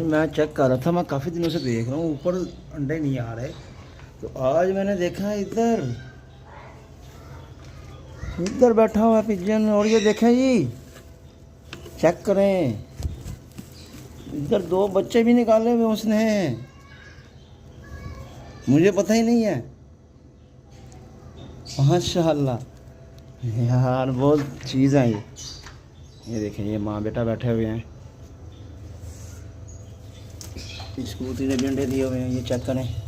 मैं चेक कर रहा था, मैं काफ़ी दिनों से देख रहा हूँ ऊपर अंडे नहीं आ रहे, तो आज मैंने देखा इधर इधर बैठा हुआ है पिजन। और ये देखें जी, चेक करें, इधर 2 बच्चे भी निकाले हुए उसने, मुझे पता ही नहीं है। माशाल्लाह यार, बहुत चीज़ है ये देखें, ये माँ बेटा बैठे हुए हैं, इस कबूतरी ने भी अंडे दिए हुए हैं, ये चेक करें।